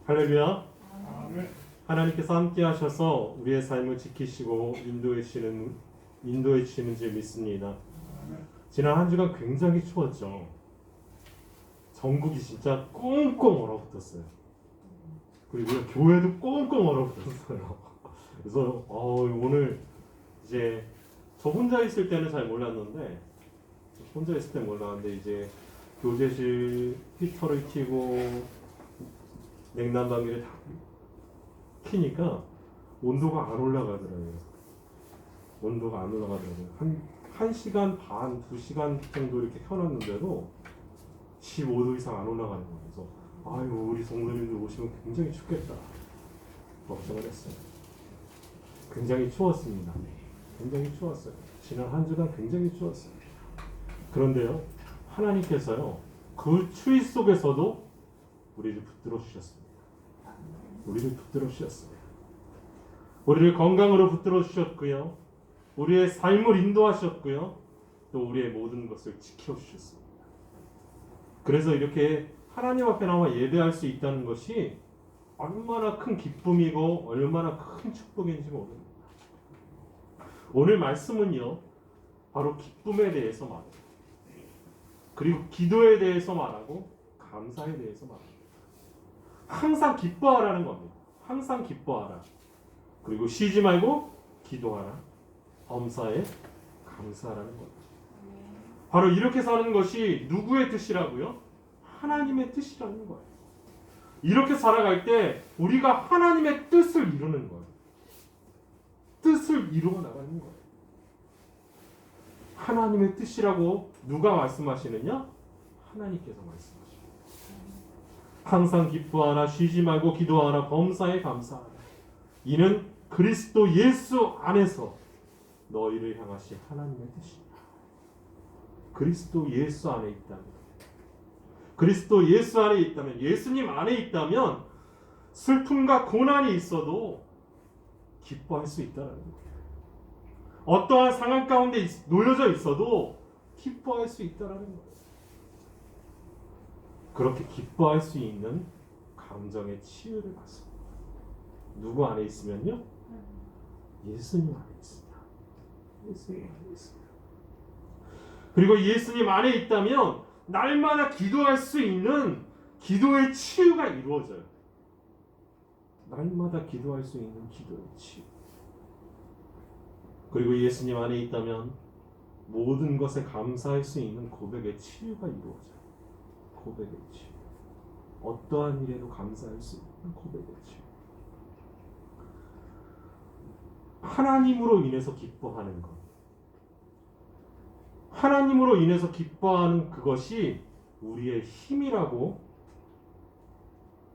할렐루야. 아멘. 하나님께서 함께 하셔서 우리의 삶을 지키시고 인도해 주시는 줄 믿습니다. 지난 한 주간 굉장히 추웠죠. 전국이 진짜 꽁꽁 얼어붙었어요. 그리고 교회도 꽁꽁 얼어붙었어요. 그래서 오늘 이제 저 혼자 있을 때는 잘 몰랐는데 이제 교제실 히터를 켜고 냉난방기를 다 키니까 온도가 안 올라가더라고요. 한 시간 반, 2시간 정도 이렇게 켜놨는데도 15도 이상 안 올라가는 거예요. 그래서 우리 성도님들 오시면 굉장히 춥겠다 걱정을 했어요. 굉장히 추웠습니다. 굉장히 추웠어요. 지난 한 주간 굉장히 추웠어요. 그런데요, 하나님께서요, 그 추위 속에서도 우리를 붙들어 주셨습니다. 우리를 건강으로 붙들어 주셨고요, 우리의 삶을 인도하셨고요, 또 우리의 모든 것을 지켜주셨습니다. 그래서 이렇게 하나님 앞에 나와 예배할 수 있다는 것이 얼마나 큰 기쁨이고 얼마나 큰 축복인지 모릅니다. 오늘 말씀은요, 바로 기쁨에 대해서 말합니다. 그리고 기도에 대해서 말하고 감사에 대해서 말합니다. 항상 기뻐하라는 겁니다. 항상 기뻐하라. 그리고 쉬지 말고 기도하라. 범사에 감사하라는 겁니다. 바로 이렇게 사는 것이 누구의 뜻이라고요? 하나님의 뜻이라는 거예요. 이렇게 살아갈 때 우리가 하나님의 뜻을 이루는 거예요. 뜻을 이루어 나가는 거예요. 하나님의 뜻이라고 누가 말씀하시느냐? 하나님께서 말씀하십니다. 항상 기뻐하라, 쉬지 말고 기도하라, 범사에 감사하라. 이는 그리스도 예수 안에서 너희를 향하신 하나님의 뜻이다. 그리스도 예수 안에 있다면, 예수님 안에 있다면 슬픔과 고난이 있어도 기뻐할 수 있다는 거예요. 어떠한 상황 가운데 놓여져 있어도 기뻐할 수 있다는 거예요. 그렇게 기뻐할 수 있는 감정의 치유를 받습니다. 누구 안에 있으면요? 예수님 안에 있습니다. 그리고 예수님 안에 있다면 날마다 기도할 수 있는 기도의 치유가 이루어져요. 날마다 기도할 수 있는 기도의 치유. 그리고 예수님 안에 있다면 모든 것에 감사할 수 있는 고백의 치유가 이루어져요. 고백의 치유. 어떠한 일에도 감사할 수 있는 고백의 치유. 하나님으로 인해서 기뻐하는 것. 하나님으로 인해서 기뻐하는 그것이 우리의 힘이라고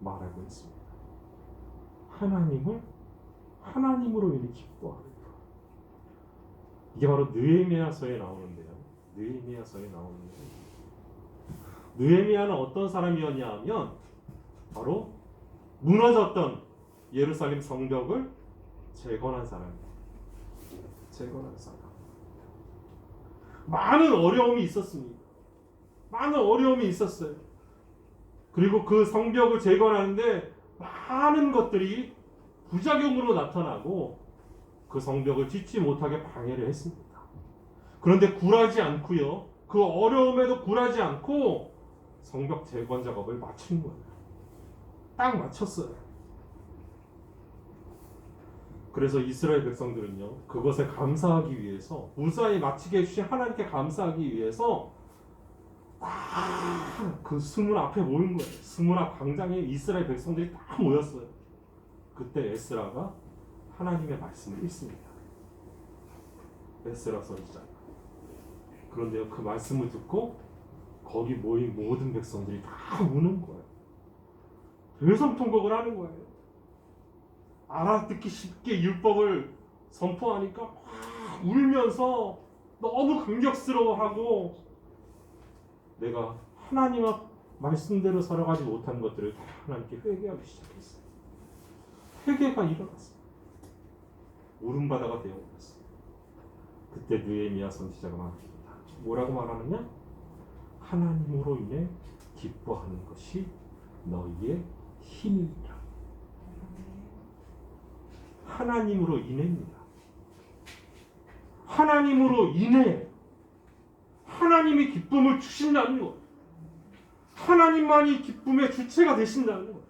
말하고 있습니다. 하나님으로 인해 기뻐하는 것. 이게 바로 느헤미야서에 나오는데요. 느헤미야는 어떤 사람이었냐 하면 바로 무너졌던 예루살렘 성벽을 재건한 사람이에요. 많은 어려움이 있었어요. 그리고 그 성벽을 재건하는데 많은 것들이 부작용으로 나타나고 그 성벽을 짓지 못하게 방해를 했습니다. 그런데 굴하지 않고요, 그 어려움에도 굴하지 않고 성벽 재건 작업을 마친 거예요. 딱 마쳤어요. 그래서 이스라엘 백성들은요, 그것에 감사하기 위해서, 무사히 마치게 해주신 하나님께 감사하기 위해서 그 수문 앞에 모인 거예요. 수문 앞 광장에 이스라엘 백성들이 다 모였어요. 그때 에스라가 하나님의 말씀을 읽습니다. 에스라 선지자. 그런데요, 그 말씀을 듣고 거기 모인 모든 백성들이 다 우는 거예요. 대성통곡을 하는 거예요. 알아듣기 쉽게 율법을 선포하니까 막 울면서 너무 감격스러워하고, 내가 하나님 앞 말씀대로 살아가지 못한 것들을 다 하나님께 회개하기 시작했어요. 회개가 일어났어요. 울음바다가 되어버렸어요. 그때 느헤미야 선지자가 말합니다. 뭐라고 말하느냐? 하나님으로 인해 기뻐하는 것이 너희의 힘이라. 하나님으로 인해입니다. 하나님으로 인해 하나님이 기쁨을 주신다는 것. 하나님만이 기쁨의 주체가 되신다는 것.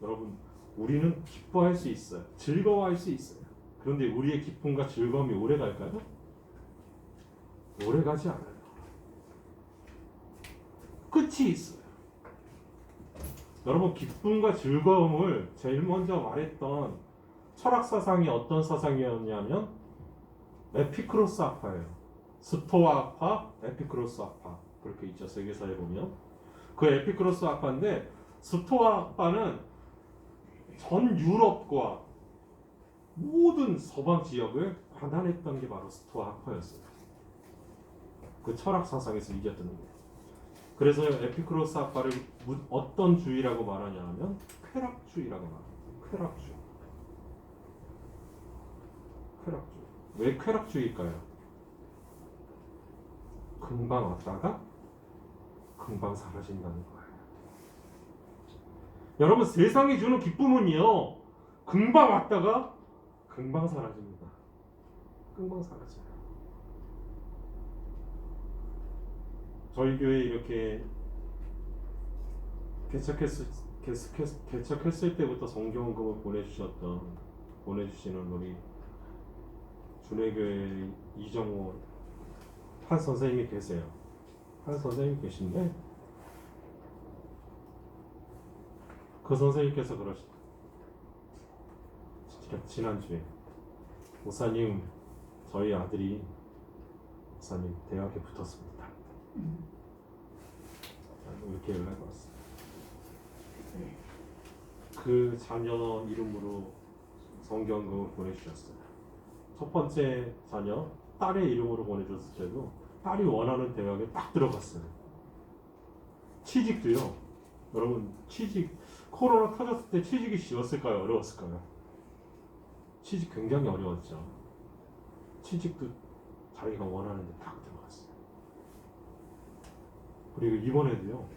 여러분, 우리는 기뻐할 수 있어요. 즐거워할 수 있어요. 그런데 우리의 기쁨과 즐거움이 오래 갈까요? 오래 가지 않아요. 끝이 있어요. 여러분, 기쁨과 즐거움을 제일 먼저 말했던 철학 사상이 어떤 사상이었냐면 에피크로스 학파예요. 스토아 학파, 에피크로스 학파, 그렇게 있죠. 세계사에 보면 그 에피크로스 학파인데, 스토아 학파는 전 유럽과 모든 서방 지역을 관할했던 게 바로 스토아 학파였어요. 그 철학 사상에서 이겼던 거예요. 그래서 에피크로스 학파를 어떤 주의라고 말하냐면 쾌락주의라고 말합니다. 쾌락주의. 쾌락주의. 왜 쾌락주의일까요? 금방 왔다가 금방 사라진다는 거예요. 여러분, 세상이 주는 기쁨은요, 금방 왔다가 금방 사라집니다. 금방 사라져요. 저희 교회 이렇게 개척했을 때부터 성경원금을 보내주시는 우리 준회교회 이정호 한 선생님이 계세요. 한 선생님이 계신데, 그 선생님께서 그러시죠. 지난주에 목사님, 저희 아들이 목사님 대학에 붙었습니다. 이렇게 연락이 왔어요. 그 자녀 이름으로 성경금을 보내주셨어요. 첫 번째 자녀 딸의 이름으로 보내줬을 때도 딸이 원하는 대학에 딱 들어갔어요. 취직도요. 여러분, 취직, 코로나 터졌을 때 취직이 쉬웠을까요? 어려웠을까요? 취직 굉장히 어려웠죠. 취직도 자기가 원하는 데 딱 들어갔어요. 그리고 이번에도요,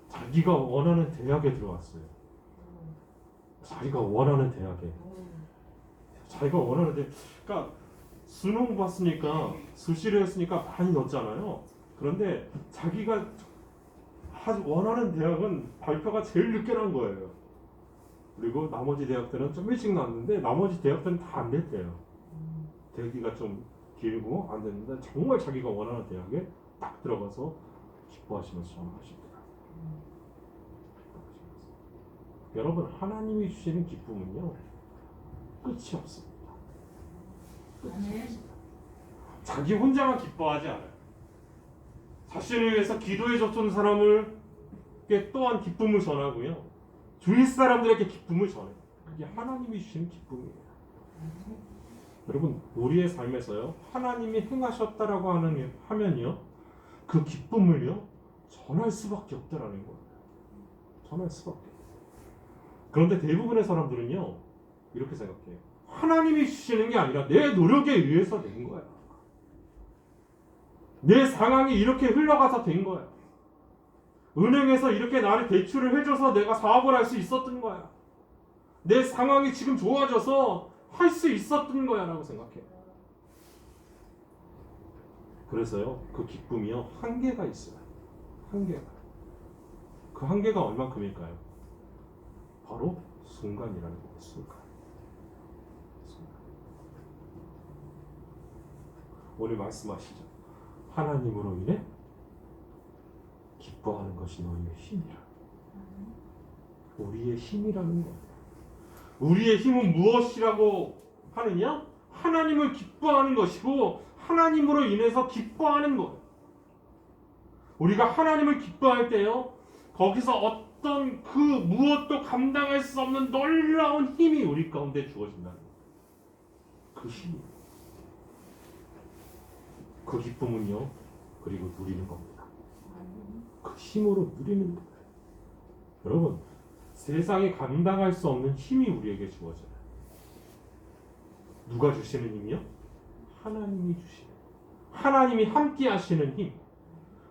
자기가 원하는 대학에 들어갔어요. 자기가 원하는 대학에. 자기가 원하는 대, 그러니까 수능 봤으니까, 수시를 했으니까 많이 넣었잖아요. 그런데 자기가 원하는 대학은 발표가 제일 늦게 난 거예요. 그리고 나머지 대학들은 좀 일찍 났는데, 나머지 대학들은 다 안 됐대요. 대기가 좀 길고 안 됐는데, 정말 자기가 원하는 대학에 딱 들어가서 기뻐하시면서 전화하십니다. 여러분, 하나님이 주시는 기쁨은요, 끝이 없습니다. 끝이 없습니다. 자기 혼자만 기뻐하지 않아요. 자신을 위해서 기도해 줬던 사람에게 또한 기쁨을 전하고요, 주위 사람들에게 기쁨을 전해요. 그게 하나님이 주시는 기쁨이에요. 여러분, 우리의 삶에서요, 하나님이 행하셨다라고 하면요, 그 기쁨을요, 전할 수밖에 없다라는 거예요. 전할 수밖에. 그런데 대부분의 사람들은요, 이렇게 생각해요. 하나님이 주시는 게 아니라 내 노력에 의해서 된 거야. 내 상황이 이렇게 흘러가서 된 거야. 은행에서 이렇게 나를 대출을 해줘서 내가 사업을 할 수 있었던 거야. 내 상황이 지금 좋아져서 할 수 있었던 거야 라고 생각해요. 그래서요, 그 기쁨이요, 한계가 있어요. 한계가. 그 한계가 얼만큼일까요? 바로 순간이라는 거예요. 순간. 오늘 말씀하시죠. 하나님으로 인해 기뻐하는 것이 너희의 힘이라. 우리의 힘이라는 거예요. 우리의 힘은 무엇이라고 하느냐? 하나님을 기뻐하는 것이고, 하나님으로 인해서 기뻐하는 거예요. 우리가 하나님을 기뻐할 때요, 거기서 어떤 그 무엇도 감당할 수 없는 놀라운 힘이 우리 가운데 주어진다는 거예요. 그 힘이. 그 기쁨은요, 그리고 누리는 겁니다. 그 힘으로 누리는 거예요. 여러분, 세상에 감당할 수 없는 힘이 우리에게 주어져요. 누가 주시는 힘이요? 하나님이 주시는, 하나님이 함께 하시는 힘,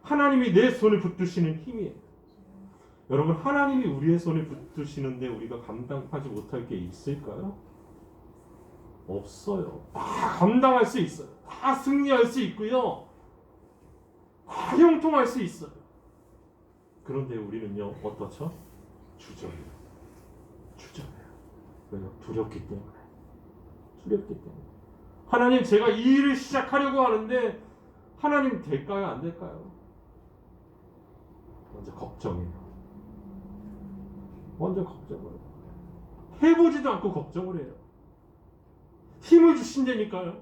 하나님이 내 손을 붙드시는 힘이에요. 여러분, 하나님이 우리의 손을 붙드시는데 우리가 감당하지 못할 게 있을까요? 없어요. 다 감당할 수 있어요. 다 승리할 수 있고요. 다 형통할 수 있어요. 그런데 우리는요, 어떻죠? 주저해요. 주저해요. 왜요? 두렵기 때문에. 두렵기 때문에. 하나님, 제가 이 일을 시작하려고 하는데 하나님 될까요? 안 될까요? 먼저 걱정해요. 먼저 걱정을 해요. 해보지도 않고 걱정을 해요. 힘을 주신다니까요.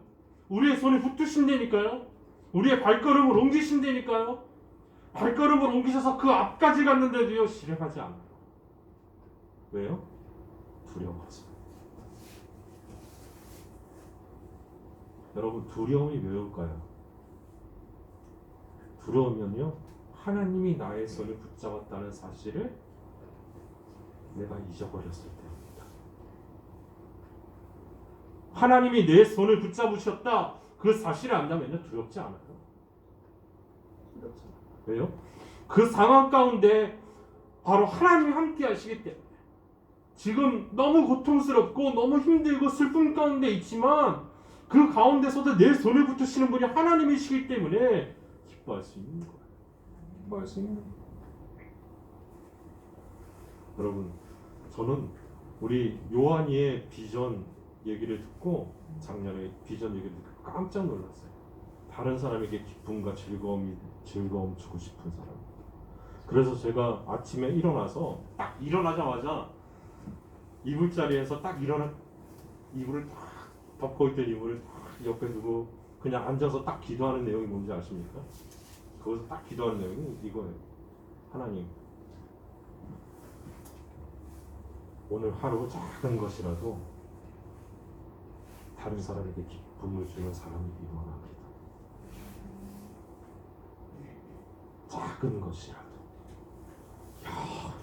우리의 손에 붙드신다니까요. 우리의 발걸음을 옮기신다니까요. 발걸음을 옮기셔서 그 앞까지 갔는데도요, 실행하지 않아요. 왜요? 두려워서. 여러분, 두려움이 왜 올까요? 두려우면요, 하나님이 나의 손을 붙잡았다는 사실을 내가 잊어버렸을 때입니다. 하나님이 내 손을 붙잡으셨다, 그 사실을 안다면요, 두렵지 않아요. 두렵지 않아요. 왜요? 그 상황 가운데 바로 하나님이 함께 하시기 때문에. 지금 너무 고통스럽고 너무 힘들고 슬픔 가운데 있지만 그 가운데서도 내 손을 붙으시는 분이 하나님이시기 때문에 기뻐할 수 있는 거예요. 기뻐할 수 있는 거예요. 여러분, 저는 우리 요한이의 비전 얘기를 듣고 작년에 비전 얘기를 듣고 깜짝 놀랐어요. 다른 사람에게 기쁨과 즐거움 주고 싶은 사람. 그래서 제가 아침에 일어나서 딱 일어나자마자 이불자리에서 딱 이불을 딱 덮고 있던 이불을 딱 옆에 두고 그냥 앉아서 딱 기도하는 내용이 뭔지 아십니까? 거기서 딱 기도하는 내용이 이거예요. 하나님, 오늘 하루 작은 것이라도 다른 사람에게 기쁨을 주는 사람이기 원합니다. 작은 것이라도. 야,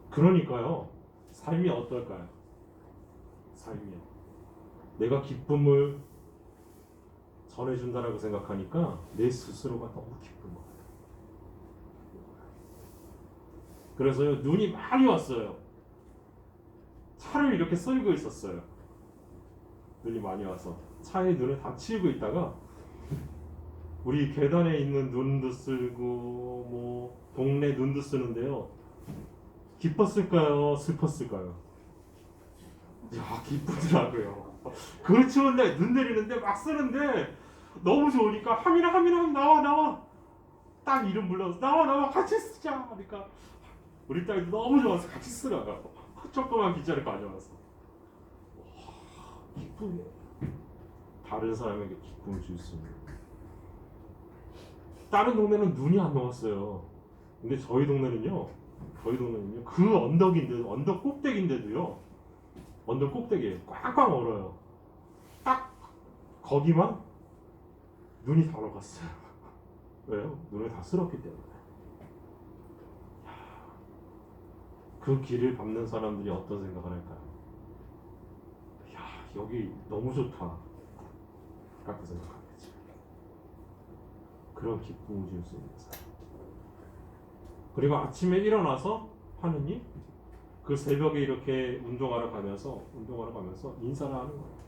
그러니까요, 삶이 어떨까요? 삶이요. 내가 기쁨을 전해준다라고 생각하니까 내 스스로가 너무 기쁜 거예요. 그래서요, 눈이 많이 왔어요. 차를 이렇게 쓸고 있었어요. 눈이 많이 와서 차에 눈을 다 치우고 있다가 우리 계단에 있는 눈도 쓸고 뭐 동네 눈도 쓰는데요. 기뻤을까요? 슬펐을까요? 야, 기쁘더라고요. 그 추운 날 눈 내리는데 막 쓰는데 너무 좋으니까 하민아 나와 딱 이름 불러서 나와 같이 쓰자. 그러니까 우리 딸도 너무 좋아서 같이 쓰라고 조그만 빗자루 가져와서 기쁨이에요. 다른 사람에게 기쁨을 줄 수 있는. 다른 동네는 눈이 안 녹았어요. 근데 저희 동네는요 그 언덕 꼭대기인데도요, 언덕 꼭대기에 꽝꽝 얼어요. 딱 거기만 눈이 다 녹았어요. 왜요? 눈을 다 쓸었기 때문에. 그 길을 밟는 사람들이 어떤 생각을 할까요? 야, 여기 너무 좋다 라고 생각하겠죠. 그런 기쁨을 줄 수 있는 사람. 그리고 아침에 일어나서 하느님, 그 새벽에 이렇게 운동하러 가면서 인사를 하는 거예요.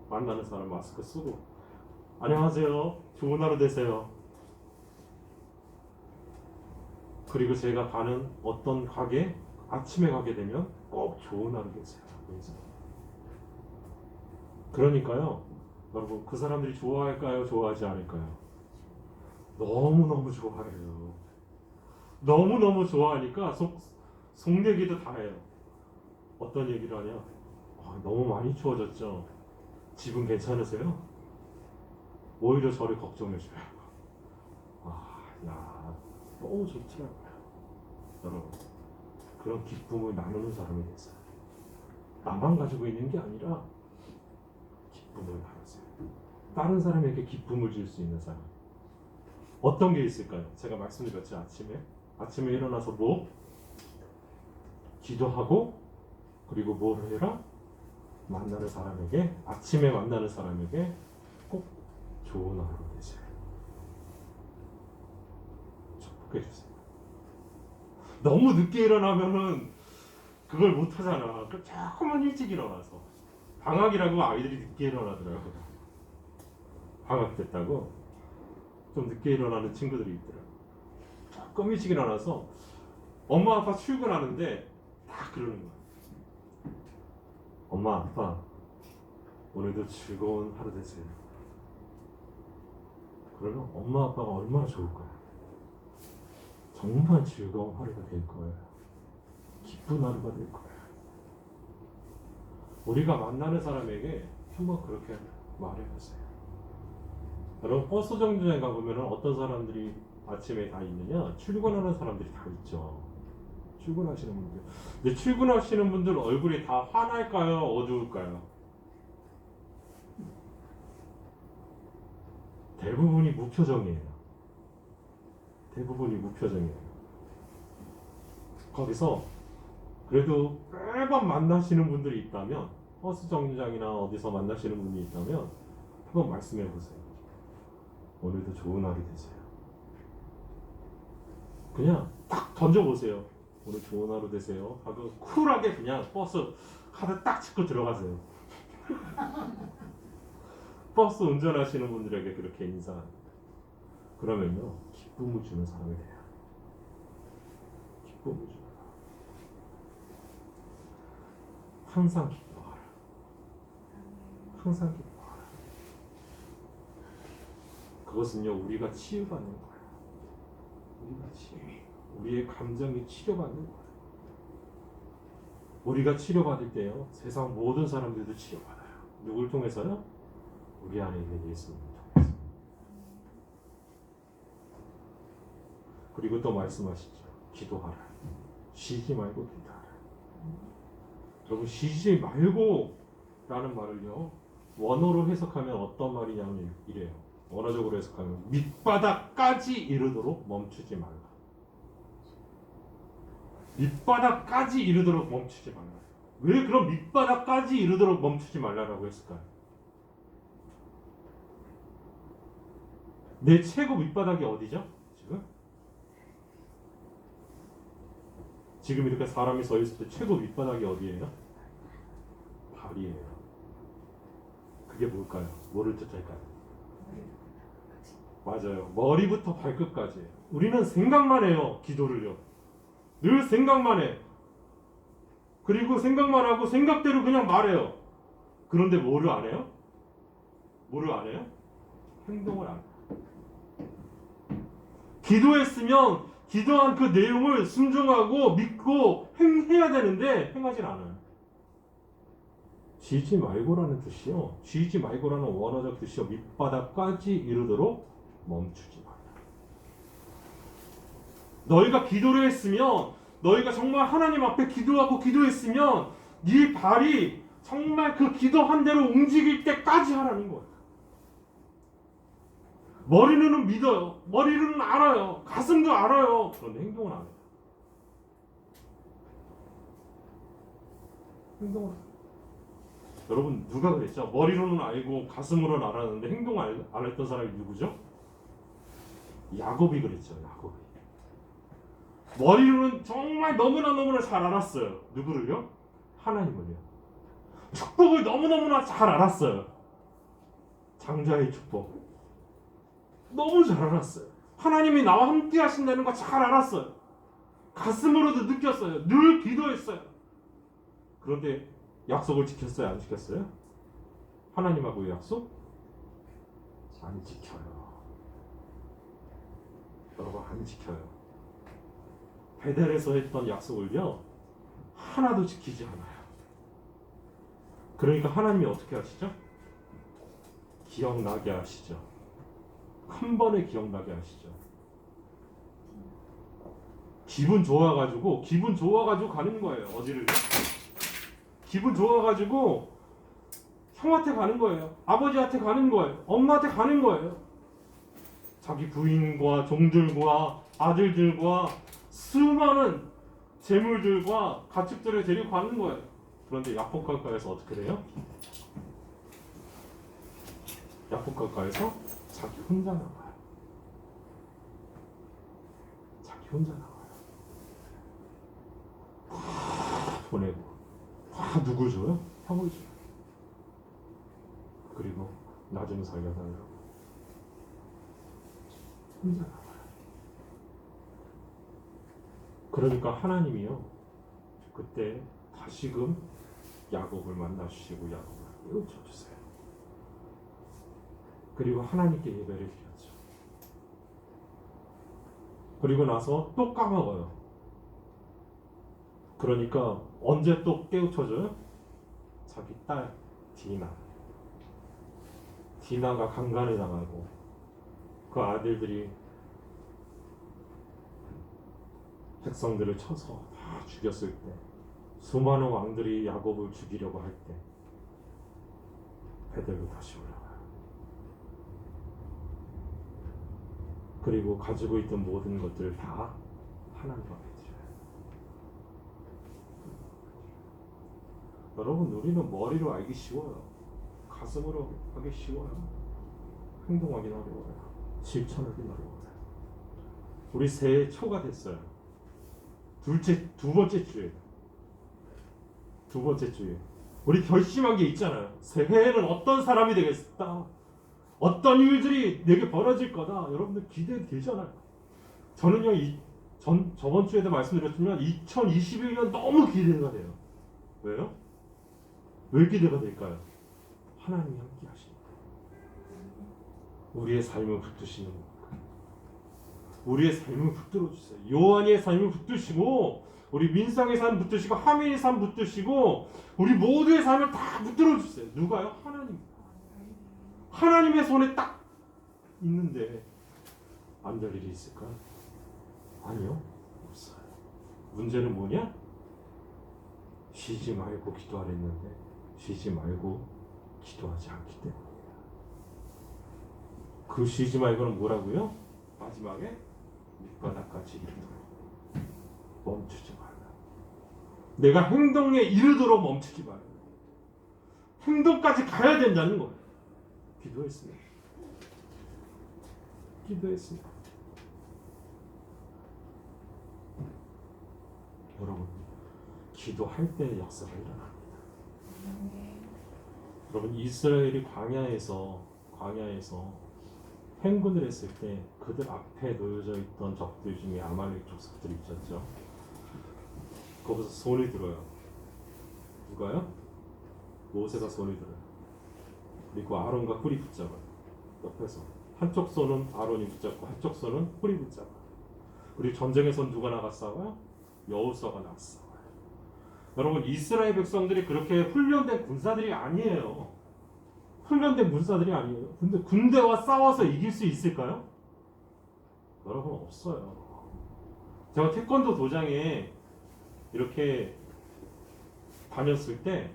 만나는 사람 마스크 쓰고 안녕하세요, 좋은 하루 되세요. 그리고 제가 가는 어떤 가게, 아침에 가게 되면 꼭 좋은 하루 되세요. 그러니까요, 여러분, 그 사람들이 좋아할까요? 좋아하지 않을까요? 너무너무 좋아해요. 너무너무 좋아하니까 속 얘기도 다 해요. 어떤 얘기를 하냐? 너무 많이 추워졌죠? 집은 괜찮으세요? 오히려 저를 걱정해줘요. 너무 좋더라고요. 여러분, 그런 기쁨을 나누는 사람이 됐어요. 나만 가지고 있는 게 아니라 기쁨을 나누세요. 다른 사람에게 기쁨을 줄 수 있는 사람. 어떤 게 있을까요? 제가 말씀드렸죠. 아침에 일어나서 기도하고, 그리고 뭘 해라? 아침에 만나는 사람에게 꼭 좋은 하루 되세요. 축복해 주세요. 너무 늦게 일어나면은 그걸 못 하잖아. 조금만 일찍 일어나서 방학이라고 아이들이 늦게 일어나더라고요. 방학 됐다고 좀 늦게 일어나는 친구들이 있더라고요. 조금 일찍 일어나서 엄마 아빠 출근하는데 다 그러는 거야. 엄마 아빠 오늘도 즐거운 하루 되세요. 그러면 엄마 아빠가 얼마나 좋을 거야. 정말 즐거운 하루가 될 거예요. 기쁜 하루가 될 거예요. 우리가 만나는 사람에게 한번 그렇게 말해보세요. 여러분 버스 정류장에 가보면 어떤 사람들이 아침에 다 있느냐? 출근하는 사람들이 다 있죠. 출근하시는 분들. 근데 출근하시는 분들 얼굴이 다 환할까요? 어두울까요? 대부분이 무표정이에요. 대부분이 무표정이에요. 거기서 그래도 매번 만나시는 분들이 있다면, 버스 정류장이나 어디서 만나시는 분이 있다면 한번 말씀해 보세요. 오늘도 좋은 하루 되세요. 그냥 딱 던져보세요. 오늘 좋은 하루 되세요 하고 쿨하게 그냥 버스 카드 딱 짚고 들어가세요. 버스 운전하시는 분들에게 그렇게 인사합니다. 그러면요 기쁨을 주는 사람이 돼요. 기쁨을 주는 사람. 항상 기뻐하라. 항상 기뻐하라. 그것은요 우리가 치유받는 거예요. 우리가 우리의 감정이 치료받는 거예요. 우리가 치료받을 때요 세상 모든 사람들도 치료받아요. 누굴 통해서요? 우리 안에 있는 예수님을 통해서. 그리고 또 말씀하시죠. 기도하라. 쉬지 말고 기도하라. 여러분 쉬지 말고 라는 말을요 원어로 해석하면 어떤 말이냐면 이래요. 원어적으로 해석하면 밑바닥까지 이르도록 멈추지 말라. 밑바닥까지 이르도록 멈추지 말라. 왜 그럼 밑바닥까지 이르도록 멈추지 말라라고 했을까요? 내 최고 밑바닥이 어디죠? 지금 이렇게 사람이 서 있을 때 최고 밑바닥이 어디예요? 발이에요. 그게 뭘까요? 뭐를 뜻할까요? 맞아요. 머리부터 발끝까지. 우리는 생각만 해요. 기도를요. 늘 생각만 해. 그리고 생각만 하고 생각대로 그냥 말해요. 그런데 뭐를 안 해요? 뭐를 안 해요? 행동을 안 해요. 기도했으면 기도한 그 내용을 순종하고 믿고 행해야 되는데 행하진 않아요. 쥐지 말고라는 뜻이요. 쥐지 말고라는 원어적 뜻이요. 밑바닥까지 이르도록 멈추지 말라. 너희가 기도를 했으면 너희가 정말 하나님 앞에 기도하고 기도했으면 네 발이 정말 그 기도한 대로 움직일 때까지 하라는 거예요. 머리로는 믿어요. 머리로는 알아요. 가슴도 알아요. 그런데 행동은 안 해요. 행동은 안 해요. 여러분 누가 그랬죠? 머리로는 알고 가슴으로는 알았는데 행동 안 했던 사람이 누구죠? 야곱이 그랬죠. 야곱이. 머리로는 정말 너무나 잘 알았어요. 누구를요? 하나님을요. 축복을 너무나 잘 알았어요. 장자의 축복. 너무 잘 알았어요. 하나님이 나와 함께 하신다는 거 잘 알았어요. 가슴으로도 느꼈어요. 늘 기도했어요. 그런데 약속을 지켰어요? 안 지켰어요? 하나님하고의 약속? 안 지켜요. 여러분 안 지켜요. 베델에서 했던 약속을요 하나도 지키지 않아요. 그러니까 하나님이 어떻게 하시죠? 기억나게 하시죠. 한 번에 기억나게 하시죠. 기분 좋아가지고 가는 거예요. 어디를? 기분 좋아가지고 형한테 가는 거예요. 아버지한테 가는 거예요. 엄마한테 가는 거예요. 자기 부인과 종들과 아들들과 수많은 재물들과 가축들을 데리고 가는 거예요. 그런데 야복강가에서 어떻게 돼요? 야복강가에서 자기 혼자 나와요. 자기 혼자 나와요. 다 보내고 다 누굴 줘요? 형을 줘요. 그리고 나 좀 살려달라고 혼자 나와요. 그러니까 하나님이요 그때 다시금 야곱을 만나주시고 야곱을 깨우쳐주세요. 그리고 하나님께 예배를 드렸죠. 그리고 나서 또 까먹어요. 그러니까 언제 또 깨우쳐줘요? 자기 딸 디나가 강간을 당하고 그 아들들이 백성들을 쳐서 다 죽였을 때 수많은 왕들이 야곱을 죽이려고 할 때 베델로 다시 올라가요. 그리고 가지고 있던 모든 것들을 다 하나님 앞에 드려요. 여러분 우리는 머리로 알기 쉬워요. 가슴으로 하기 쉬워요. 행동하기는 어려워요. 실천하기는 어려워요. 우리 새해 초가 됐어요. 두 번째 주에 우리 결심한 게 있잖아요. 새해에는 어떤 사람이 되겠다. 어떤 일들이 내게 벌어질 거다. 여러분들 기대되잖아요. 저는요 저번 주에도 말씀드렸지만 2021년 너무 기대가 돼요. 왜요? 왜 기대가 될까요? 하나님이 함께 하시니까. 우리의 삶을 붙드시는 거예요. 우리의 삶을 붙들어 주세요. 요한의 삶을 붙드시고 우리 민상의 삶 붙드시고 하민의 삶 붙드시고 우리 모두의 삶을 다 붙들어 주세요. 누가요? 하나님. 하나님의 손에 딱 있는데 안 될 일이 있을까요? 아니요. 없어요. 문제는 뭐냐? 쉬지 말고 기도하랬는데 쉬지 말고 기도하지 않기 때문이에요. 그 쉬지 말고는 뭐라고요? 마지막에 밑바닥까지 이르도록 멈추지 말라. 내가 행동에 이르도록 멈추지 말라. 행동까지 가야 된다는 거예요. 기도했습니다. 여러분 기도할 때 역사가 일어납니다. 여러분 이스라엘이 광야에서 행군을 했을 때 그들 앞에 놓여져 있던 적들 중에 아말렉 족속들이 있었죠. 거기서 손을 들어요. 누가요? 모세가 손을 들어요. 그리고 아론과 뿔이 붙잡아요. 옆에서 한쪽 손은 아론이 붙잡고 한쪽 손은 뿔이 붙잡아요. 그리고 전쟁에선 누가 나가 싸워요? 여호수아가 나가 싸워요. 여러분 이스라엘 백성들이 그렇게 훈련된 군사들이 아니에요. 근데 군대와 싸워서 이길 수 있을까요? 여러분 없어요. 제가 태권도 도장에 이렇게 다녔을 때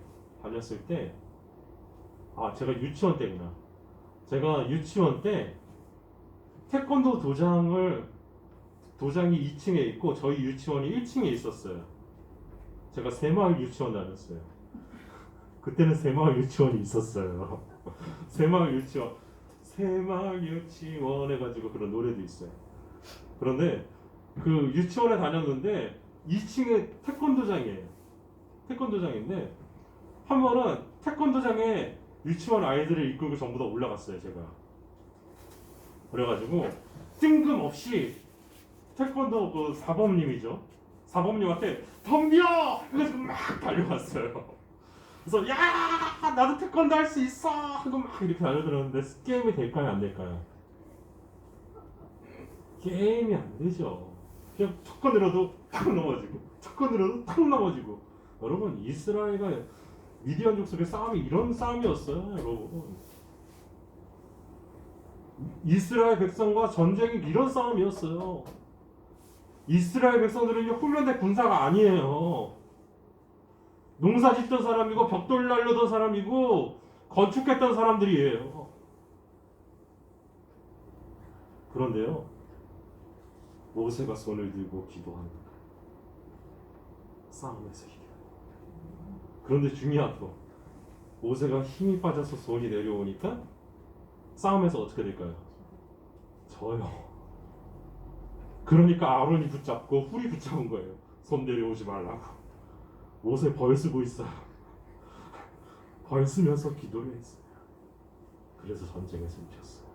제가 유치원 때구나. 제가 유치원 때 태권도 도장이 2층에 있고 저희 유치원이 1층에 있었어요. 제가 새마을 유치원 다녔어요. 그때는 새마을 유치원이 있었어요. 새마을 유치원 해가지고 그런 노래도 있어요. 그런데 그 유치원에 다녔는데 2층에 태권도장인데 한 번은 태권도장에 유치원 아이들을 이끌고 전부 다 올라갔어요. 제가 그래가지고 뜬금없이 태권도 그 사범님한테 덤벼! 그래서 막 달려갔어요. 그래서 야 나도 태권도 할 수 있어 하고 막 이렇게 달려들었는데 게임이 될까요 안 될까요? 게임이 안 되죠. 그냥 턱건으로도 탁 넘어지고 여러분 이스라엘과 미디안 족속의 싸움이 이런 싸움이었어요. 여러분 이스라엘 백성과 전쟁이 이런 싸움이었어요. 이스라엘 백성들은 훈련된 군사가 아니에요. 농사 짓던 사람이고 벽돌 날르던 사람이고 건축했던 사람들이에요. 그런데요 모세가 손을 들고 기도하는 거예요. 싸움에서 이겨요. 그런데 중요한 거 모세가 힘이 빠져서 손이 내려오니까 싸움에서 어떻게 될까요? 져요. 그러니까 아론이 붙잡고 훌이 붙잡은 거예요. 손 내려오지 말라고. 모세 벌 쓰고 있어요. 벌 쓰면서 기도를 했어요. 그래서 전쟁에 승리했어요.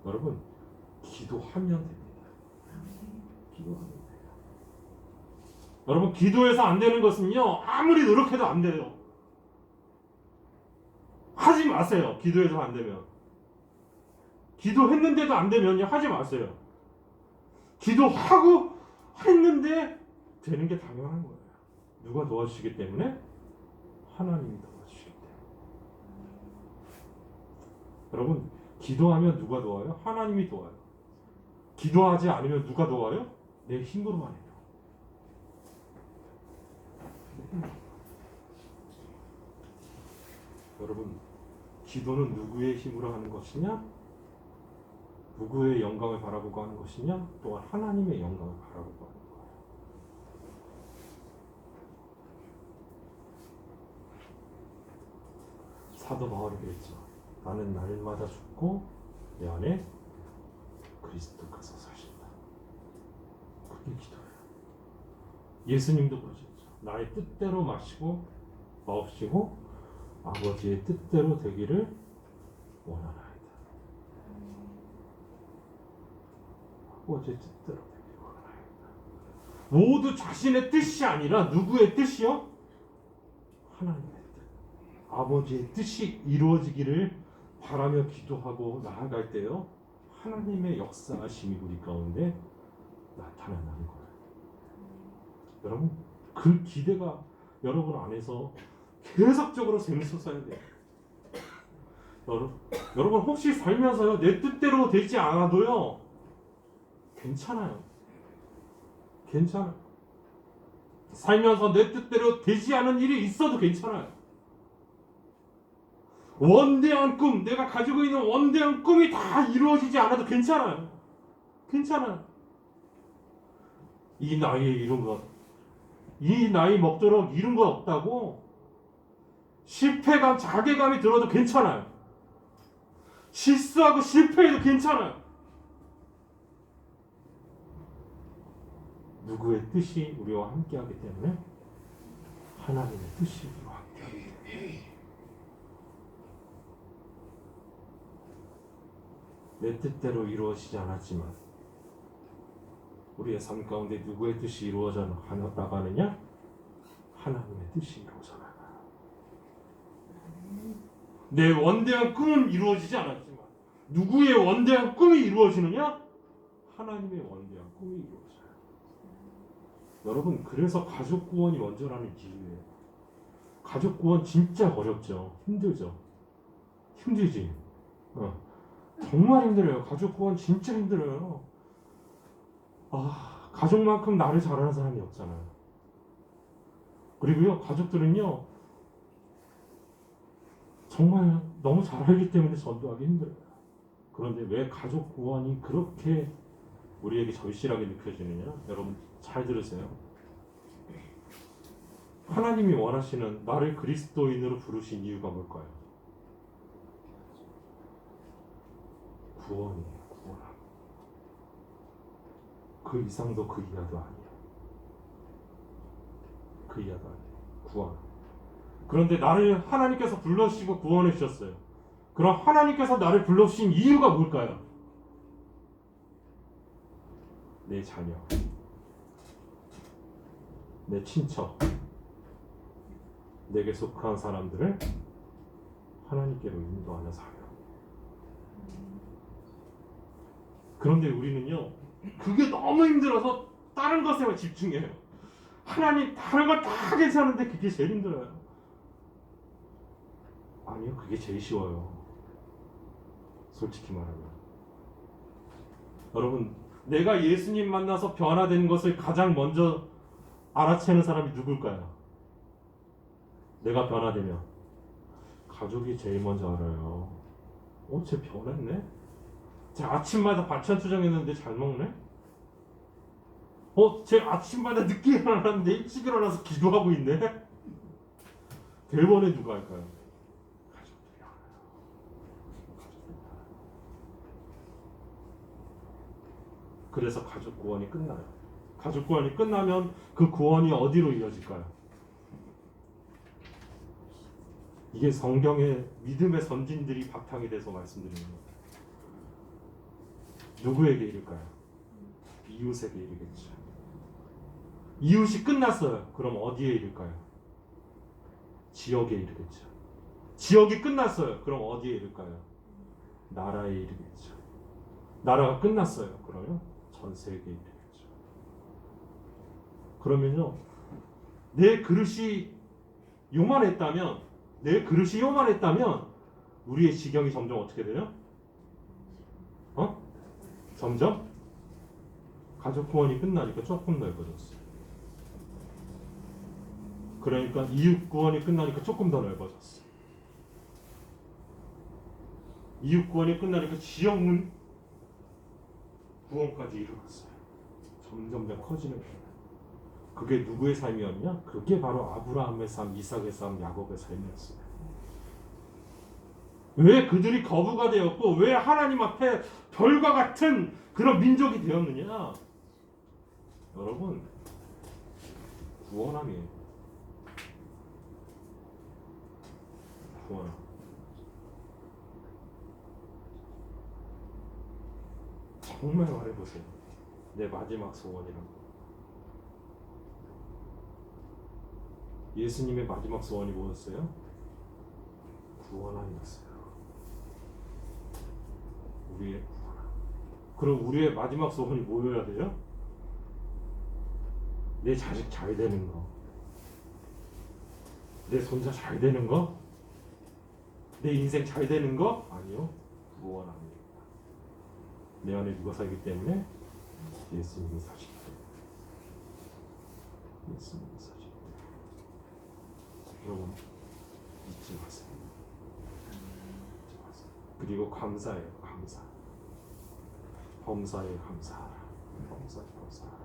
여러분, 기도하면 됩니다. 기도하면 돼요. 여러분, 기도해서 안 되는 것은요, 아무리 노력해도 안 돼요. 하지 마세요. 기도해서 안 되면. 기도했는데도 안 되면요, 하지 마세요. 기도하고 했는데 되는 게 당연한 거예요. 누가 도와주시기 때문에? 하나님이 도와주시기 때문에. 여러분, 기도하면 누가 도와요? 하나님이 도와요. 기도하지 않으면 누가 도와요? 내 힘으로만 해요. 여러분, 기도는 누구의 힘으로 하는 것이냐? 누구의 영광을 바라보고 하는 것이냐? 또한 하나님의 영광을 바라보고 하는 거예요. 사도 바울이 그랬죠. 나는 날마다 죽고 내 안에 그리스도께서 사신다. 그게 기도예요. 예수님도 그러셨죠. 나의 뜻대로 마시고 마옵시고 아버지의 뜻대로 되기를 원하나이다. 아버지의 뜻대로 되기를 원하나이다. 모두 자신의 뜻이 아니라 누구의 뜻이요? 하나님의 뜻. 아버지의 뜻이 이루어지기를 바라며 기도하고 나아갈 때요, 하나님의 역사하심이 우리 가운데 나타나는 거예요. 여러분, 그 기대가 여러분 안에서 계속적으로 재밌었어야 돼요. 여러분 혹시 살면서요, 내 뜻대로 되지 않아도요, 괜찮아요. 괜찮아요. 살면서 내 뜻대로 되지 않은 일이 있어도 괜찮아요. 원대한 꿈, 내가 가지고 있는 원대한 꿈이 다 이루어지지 않아도 괜찮아요. 괜찮아요. 이 나이에 이룬 것, 이 나이 먹도록 이룬 것 없다고 실패감, 자괴감이 들어도 괜찮아요. 실수하고 실패해도 괜찮아요. 누구의 뜻이 우리와 함께하기 때문에? 하나님의 뜻이 우리와 함께하기 때문에. 내 뜻대로 이루어지지 않았지만 우리의 삶 가운데 누구의 뜻이 이루어져 나가느냐? 하나님의 뜻이 이루어져 나가요. 내 원대한 꿈은 이루어지지 않았지만 누구의 원대한 꿈이 이루어지느냐? 하나님의 원대한 꿈이 이루어져요. 여러분, 그래서 가족 구원이 먼저라는 이유예요. 가족 구원 진짜 어렵죠. 힘들죠. 힘들지. 정말 힘들어요. 가족 구원 진짜 힘들어요. 가족만큼 나를 잘하는 사람이 없잖아요. 그리고요, 가족들은요, 정말 너무 잘 알기 때문에 전도하기 힘들어요. 그런데 왜 가족 구원이 그렇게 우리에게 절실하게 느껴지느냐? 여러분 잘 들으세요. 하나님이 원하시는 나를 그리스도인으로 부르신 이유가 뭘까요? 구원이에요. 구원. 그 이상도 그 이하도 아니에요. 그 이하도 아니에요. 구원. 그런데 나를 하나님께서 불러주시고 구원해 주셨어요. 그럼 하나님께서 나를 불러주신 이유가 뭘까요? 내 자녀, 내 친척, 내게 속한 사람들을 하나님께로 인도하는 사명. 그런데 우리는요, 그게 너무 힘들어서 다른 것에만 집중해요. 하나님, 다른 건 다 괜찮은데 그게 제일 힘들어요. 아니요, 그게 제일 쉬워요. 솔직히 말하면. 여러분, 내가 예수님 만나서 변화된 것을 가장 먼저 알아채는 사람이 누굴까요? 내가 변화되면 가족이 제일 먼저 알아요. 쟤 변했네? 쟤 아침마다 반찬 투정했는데 잘 먹네? 쟤 아침마다 늦게 일어나는데 일찍 일어나서 기도하고 있네? 대번에 누가 할까요? 가족들이 알아요. 가족들이 알아요. 그래서 가족 구원이 끝나요. 가족 구원이 끝나면 그 구원이 어디로 이어질까요? 이게 성경의 믿음의 선진들이 바탕이 돼서 말씀드리는 겁니다. 누구에게 이를까요? 이웃에게 이르겠죠. 이웃이 끝났어요. 그럼 어디에 이를까요? 지역에 이르겠죠. 지역이 끝났어요. 그럼 어디에 이를까요? 나라에 이르겠죠. 나라가 끝났어요. 그러면 전 세계에 이르겠죠. 그러면요, 내 그릇이 요만했다면 우리의 지경이 점점 어떻게 돼요? 점점 가족 구원이 끝나니까 조금 넓어졌어요. 그러니까 이웃 구원이 끝나니까 조금 더 넓어졌어요. 이웃 구원이 끝나니까 지역 구원까지 이루었어요. 점점 커지는 거예요. 그게 누구의 삶이었냐? 그게 바로 아브라함의 삶, 이삭의 삶, 야곱의 삶이었어요. 왜 그들이 거부가 되었고 왜 하나님 앞에 별과 같은 그런 민족이 되었느냐? 여러분, 구원함이에요. 구원함. 정말 말해보세요. 내 마지막 소원이라고. 예수님의 마지막 소원이 뭐였어요? 구원함이었어요. 우리의 구원함. 그럼 우리의 마지막 소원이 뭐여야 돼요? 내 자식 잘 되는 거, 내 손자 잘 되는 거, 내 인생 잘 되는 거? 아니요. 구원함입니다. 내 안에 누가 살기 때문에? 예수님이 사시기 때문에. 예수님이 사시기 때문에. 여러분, 잊지 마세요. 잊지 마세요. 그리고 감사해요. 감사. 범사에 감사하라. 범사에 감사하라.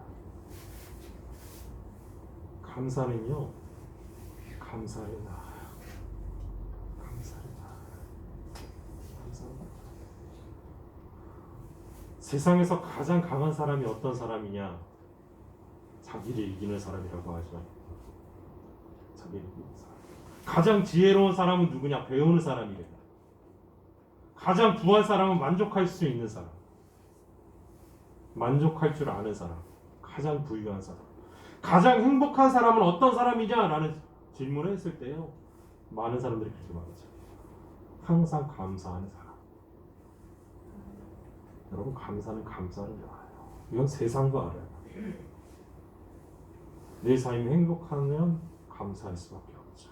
감사는요, 감사를 낳아요. 감사를 낳아요. 감사를 낳아요. 세상에서 가장 강한 사람이 어떤 사람이냐? 자기를 이기는 사람이라고 하죠. 자기를 이기는 사람. 가장 지혜로운 사람은 누구냐? 배우는 사람이래요. 가장 부한 사람은 만족할 수 있는 사람. 만족할 줄 아는 사람. 가장 부유한 사람. 가장 행복한 사람은 어떤 사람이냐? 라는 질문을 했을 때요, 많은 사람들이 그렇게 말하죠. 항상 감사하는 사람. 여러분, 감사는 감사를 알아요. 이건 세상도 알아요. 내 삶이 행복하면 감사할 수밖에 없죠.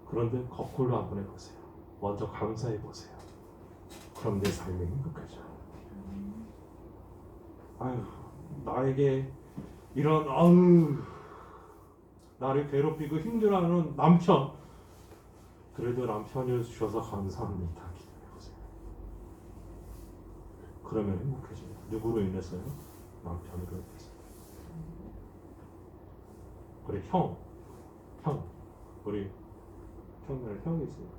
그런데 거꾸로 한번 해보세요. 먼저 감사해보세요. 그럼 내 삶이 행복해져요. 아유, 나에게 이런 나를 괴롭히고 힘들어하는 남편, 그래도 남편을 주셔서 감사합니다. 기도해보세요. 그러면 행복해져요. 누구로 인해서요? 남편으로 인해서. 우리 우리 형이 있으니까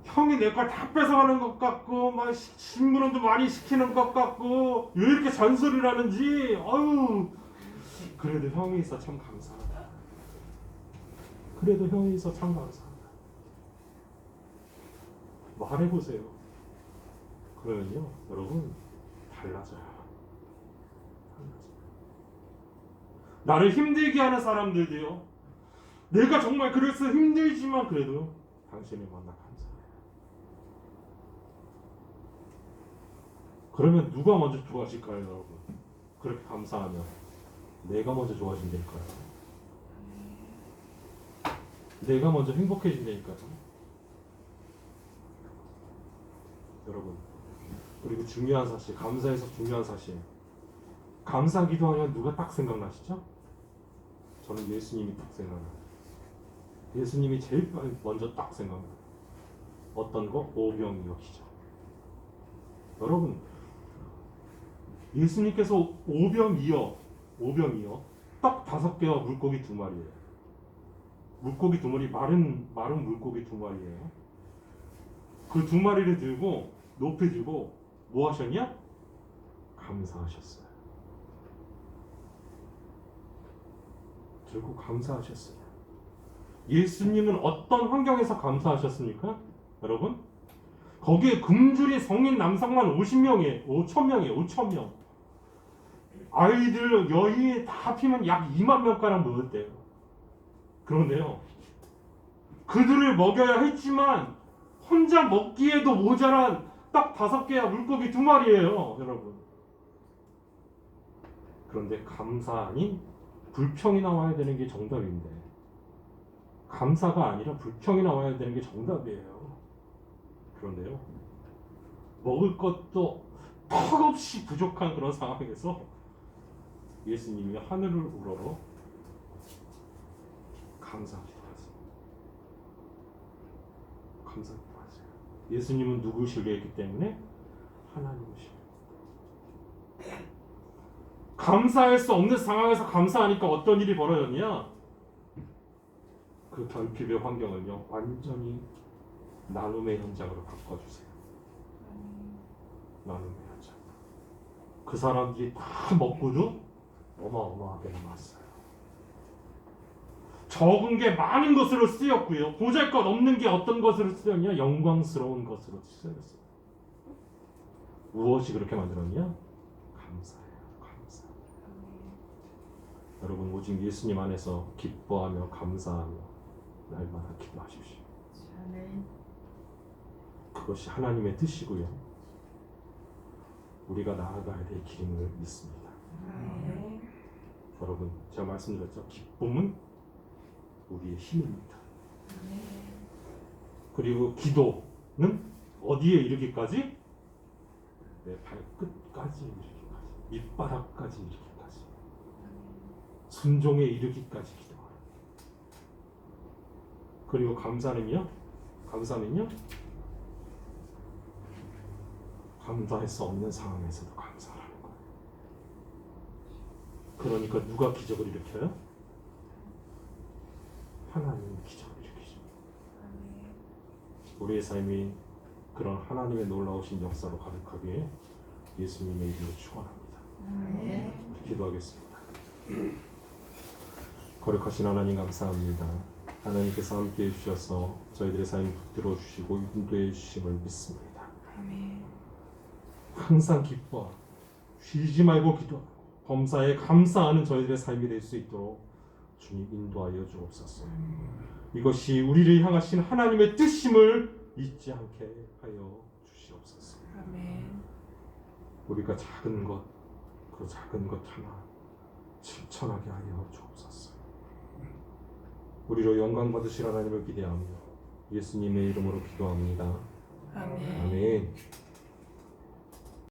형이 내 걸 다 뺏어가는 것 같고 막 심부름도 많이 시키는 것 같고 왜 이렇게 잔소리를 하는지, 그래도 형이 있어 참 감사하다. 그래도 형이 있어 참 감사하다. 말해보세요. 그러면요, 여러분, 달라져요. 나를 힘들게 하는 사람들도요, 내가 정말 그래서 힘들지만 그래도 당신을 만나 감사해요. 그러면 누가 먼저 좋아질까요, 여러분? 그렇게 감사하면 내가 먼저 좋아진다니까요. 내가 먼저 행복해진다니까요. 여러분, 그리고 중요한 사실, 감사에서 중요한 사실, 감사 기도하면 누가 딱 생각나시죠? 저는 예수님이 딱 생각나요. 예수님이 제일 먼저 딱 생각나요. 어떤 거? 오병이어시죠. 여러분, 예수님께서 오병이어 떡 5개와 물고기 2마리예요. 물고기 2마리, 마른 물고기 2마리예요. 그 2마리를 들고 높이 들고 뭐 하셨냐? 감사하셨어요. 들고 감사하셨어요. 예수님은 어떤 환경에서 감사하셨습니까? 여러분? 거기에 굶주린 성인 남성만 50명이에요. 5,000명이에요. 5,000명. 아이들 여의 다 합치면 약 2만 명가량 모였대요. 그런데요, 그들을 먹여야 했지만 혼자 먹기에도 모자란 딱 5개야 물고기 2마리예요, 여러분. 그런데 감사 아닌 불평이 나와야 되는 게 정답인데, 감사가 아니라 불평이 나와야 되는 게 정답이에요. 그런데요, 먹을 것도 턱없이 부족한 그런 상황에서 예수님이 하늘을 우러러 감사기도하세요. 감사기도하세요. 예수님은 누구시겠기 때문에 하나님이십니다. 감사할 수 없는 상황에서 감사하니까 어떤 일이 벌어졌냐? 그 결핍의 환경을요, 완전히 나눔의 현장으로 바꿔주세요. 나눔의 현장. 그 사람들이 다 먹고도 어마어마하게 남았어요. 적은 게 많은 것으로 쓰였고요, 보잘것없는 게 어떤 것으로 쓰였냐? 영광스러운 것으로 쓰였어요. 무엇이 그렇게 만들었냐? 감사예요. 감사. 여러분, 오직 예수님 안에서 기뻐하며 감사하며 날마다 기도하십시오. 그것이 하나님의 뜻이고요, 우리가 나아가야 될 길임을 믿습니다. 여러분, 제가 말씀드렸죠, 기쁨은 우리의 힘입니다. 그리고 기도는 어디에 이르기까지? 내 발끝까지 이르기까지, 밑바닥까지 이르기까지, 순종에 이르기까지 기도하라. 그리고 감사는요, 감사할 수 없는 상황에서도 감사하는 거예요. 그러니까 누가 기적을 일으켜요? 하나님이 기적을 일으키십니다. 우리의 삶이 그런 하나님의 놀라우신 역사로 가득하게 예수님의 이름으로 축원합니다. 기도하겠습니다. 거룩하신 하나님, 감사합니다. 하나님께서 함께해 주셔서 저희들의 삶을 붙들어 주시고 인도해 주심을 믿습니다. 항상 기뻐 쉬지 말고 기도하고 범사에 감사하는 저희들의 삶이 될 수 있도록 주님 인도하여 주옵소서. 이것이 우리를 향하신 하나님의 뜻임을 잊지 않게 하여 주시옵소서. 우리가 작은 것, 그 작은 것 하나 실천하게 하여 주옵소서. 우리로 영광 받으실 하나님을 기대하며 예수님의 이름으로 기도합니다. 아멘.